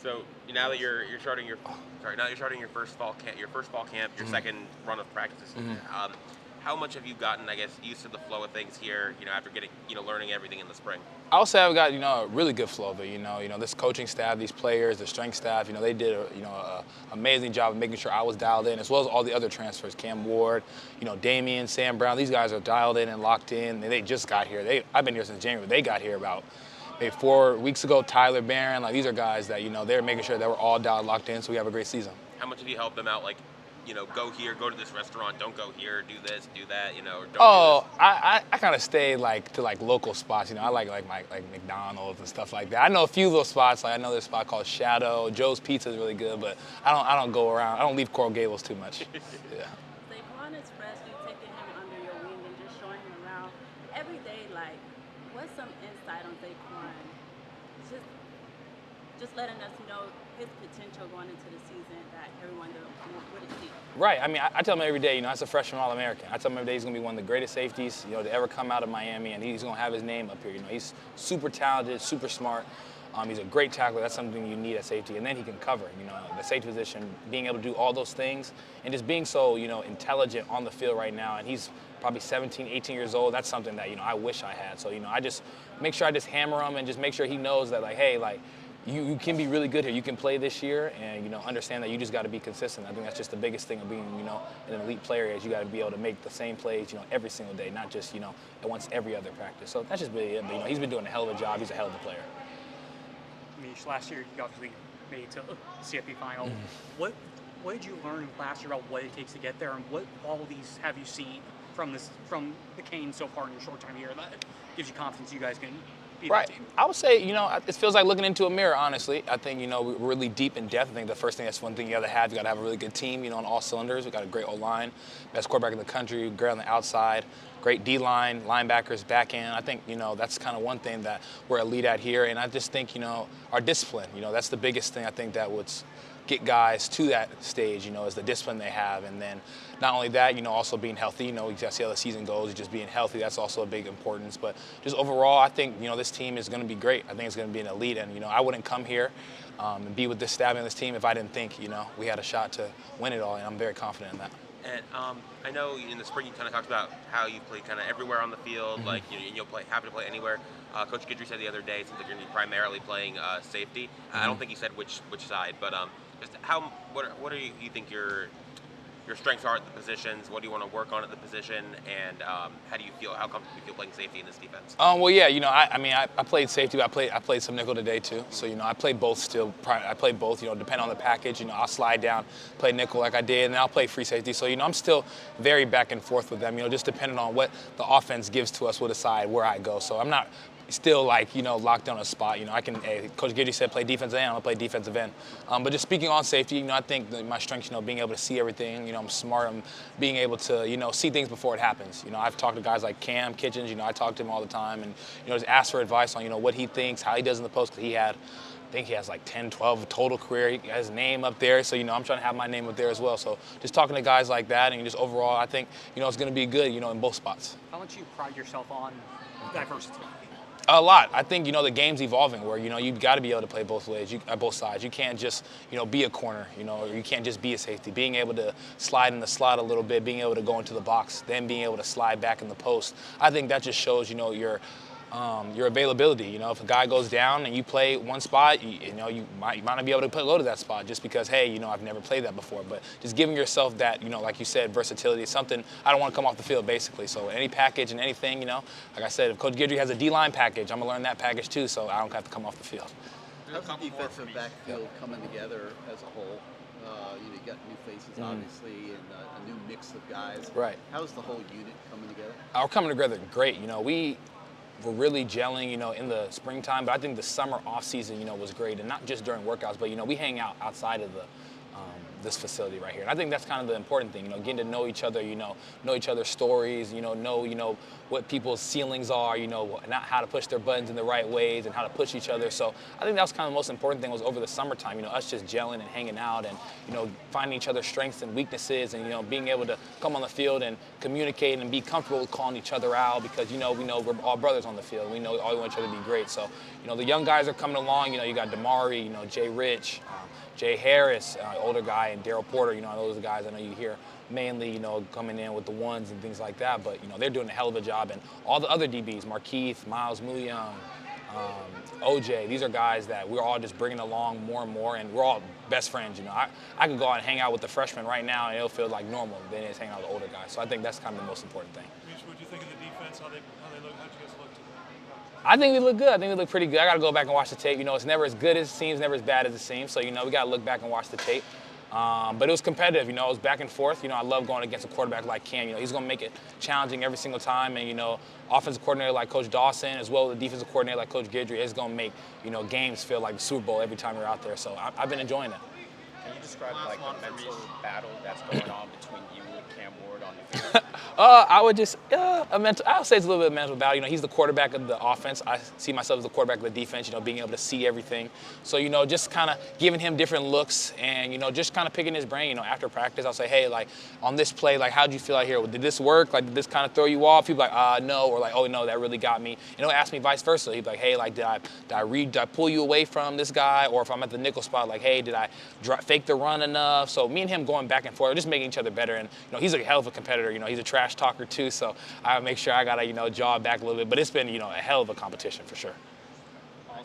So now that you're starting your first fall camp, your second run of practices. How much have you gotten, I guess, used to the flow of things here? After getting, learning everything in the spring. I would say I've got a really good flow of it. This coaching staff, these players, the strength staff. They did a amazing job of making sure I was dialed in, as well as all the other transfers. Cam Ward, Damian, Sam Brown. These guys are dialed in and locked in. They just got here. I've been here since January. They got here about maybe 4 weeks ago. Tyler Barron, these are guys that they're making sure that we're all dialed, locked in, so we have a great season. How much have you helped them out? Like, go here, go to this restaurant, don't go here, do this, do that, or don't do this? I kind of stay to local spots. I like McDonald's and stuff like that. I know a few little spots. I know there's a spot called Shadow. Joe's Pizza is really good, but I don't go around. I don't leave Coral Gables too much. Yeah. Saquon expressed you taking him under your wing and just showing him around every day. Like, what's some insight on Saquon? Just letting us know his potential going into the season that everyone wouldn't see. Right. I tell him every day, as a freshman All-American, I tell him every day he's going to be one of the greatest safeties, to ever come out of Miami, and he's going to have his name up here. He's super talented, super smart. He's a great tackler. That's something you need at safety. And then he can cover, the safety position, being able to do all those things, and just being so, intelligent on the field right now. And he's probably 17, 18 years old. That's something that, I wish I had. So, I just make sure I just hammer him and just make sure he knows that, hey, you can be really good here. You can play this year, and understand that you just got to be consistent. I think that's just the biggest thing of being an elite player is you got to be able to make the same plays every single day, not just once every other practice. So that's just really it. But, he's been doing a hell of a job. He's a hell of a player. Meesh, last year you obviously made it to the CFP final. What did you learn last year about what it takes to get there, and what qualities have you seen from the Canes so far in your short time here that gives you confidence you guys can? Right. I would say, it feels like looking into a mirror, honestly. I think, we're really deep in depth. I think the first thing, that's one thing you got to have. You got to have a really good team, on all cylinders. We got a great O-line, best quarterback in the country, great on the outside, great D-line, linebackers, back end. I think, that's kind of one thing that we're elite at here. And I just think, our discipline, that's the biggest thing I think that would get guys to that stage, is the discipline they have. And then not only that, also being healthy, you got to see how the season goes, just being healthy, that's also a big importance. But just overall, I think, this team is going to be great. I think it's going to be an elite. And, I wouldn't come here and be with this staff and this team if I didn't think, we had a shot to win it all. And I'm very confident in that. And I know in the spring you kind of talked about how you play kind of everywhere on the field, like you'll happy to play anywhere. Coach Guidry said the other day it seems like you're going to be primarily playing safety. I don't think he said which side, but just what do you think your strengths are at the positions? What do you want to work on at the position? And how comfortable do you feel playing safety in this defense? Well, yeah, I played safety, but I played some nickel today too. So, I play both still. I play both, depending on the package. I'll slide down, play nickel like I did, and then I'll play free safety. So, I'm still very back and forth with them, just depending on what the offense gives to us, we'll decide where I go. So I'm not still locked on a spot. Coach Guidry said play defensive end, I'm gonna play defensive end. But just speaking on safety, I think that my strengths, being able to see everything, I'm smart, I'm being able to, see things before it happens. I've talked to guys like Cam Kitchens, I talk to him all the time and, just ask for advice on, what he thinks, how he does in the post, because I think he has 10, 12 total career. He has his name up there, so I'm trying to have my name up there as well. So just talking to guys like that, and just overall, I think it's going to be good, in both spots. How much you pride yourself on diversity? A lot. I think the game's evolving where you've got to be able to play both ways, both sides. You can't just be a corner, or you can't just be a safety. Being able to slide in the slot a little bit, being able to go into the box, then being able to slide back in the post. I think that just shows your availability. If a guy goes down and you play one spot, you might not be able to go to that spot just because, hey, I've never played that before. But just giving yourself that, like you said, versatility is something I don't want to come off the field, basically. So any package and anything, like I said, if Coach Guidry has a D-line package, I'm going to learn that package too, so I don't have to come off the field. How's the defensive backfield coming together as a whole? You got new faces, obviously, and a new mix of guys. Right. How's the whole unit coming together? We're coming together great. We're really gelling, in the springtime, but I think the summer off season, was great, and not just during workouts, but we hang out outside of this facility right here. And I think that's kind of the important thing, getting to know each other, know each other's stories, know what people's ceilings are, not how to push their buttons in the right ways and how to push each other. So I think that was kind of the most important thing was over the summertime, us just gelling and hanging out and, finding each other's strengths and weaknesses and, being able to come on the field and communicate and be comfortable with calling each other out because, we know we're all brothers on the field. We know all we want each other to be great. So, the young guys are coming along. You got Damari, Jay Rich, Jay Harris, older guy, and Daryl Porter. Those are the guys I know you hear mainly, coming in with the ones and things like that. But, they're doing a hell of a job. And all the other DBs, Markeith, Miles Muyoung, OJ, these are guys that we're all just bringing along more and more, and we're all best friends. I could go out and hang out with the freshmen right now, and it'll feel like normal than it is hanging out with the older guys. So I think that's kind of the most important thing. Meesh, what do you think of the defense? How they look? How'd you guys look today? I think we look good. I think we look pretty good. I got to go back and watch the tape. It's never as good as it seems, never as bad as it seems. So, we got to look back and watch the tape. But it was competitive. It was back and forth. I love going against a quarterback like Cam. He's going to make it challenging every single time. And, offensive coordinator like Coach Dawson, as well as the defensive coordinator like Coach Guidry, is going to make, games feel like the Super Bowl every time you're out there. So I've been enjoying it. Can you describe like the mental battle that's going on between you and Cam Ward on the field? I would just I would say it's a little bit of a mental battle. He's the quarterback of the offense. I see myself as the quarterback of the defense. Being able to see everything. So just kind of giving him different looks and just kind of picking his brain. After practice, I'll say, hey, like on this play, like how'd you feel out here? Did this work? Like did this kind of throw you off? He'd be like, no, or like, oh no, that really got me. He'll ask me vice versa. He'd be like, hey, like did I pull you away from this guy? Or if I'm at the nickel spot, like, hey, did I fake the run enough? So me and him going back and forth, just making each other better. And he's a hell of a competitor. He's a trash talker too. So I make sure I gotta jaw back a little bit. But it's been a hell of a competition for sure.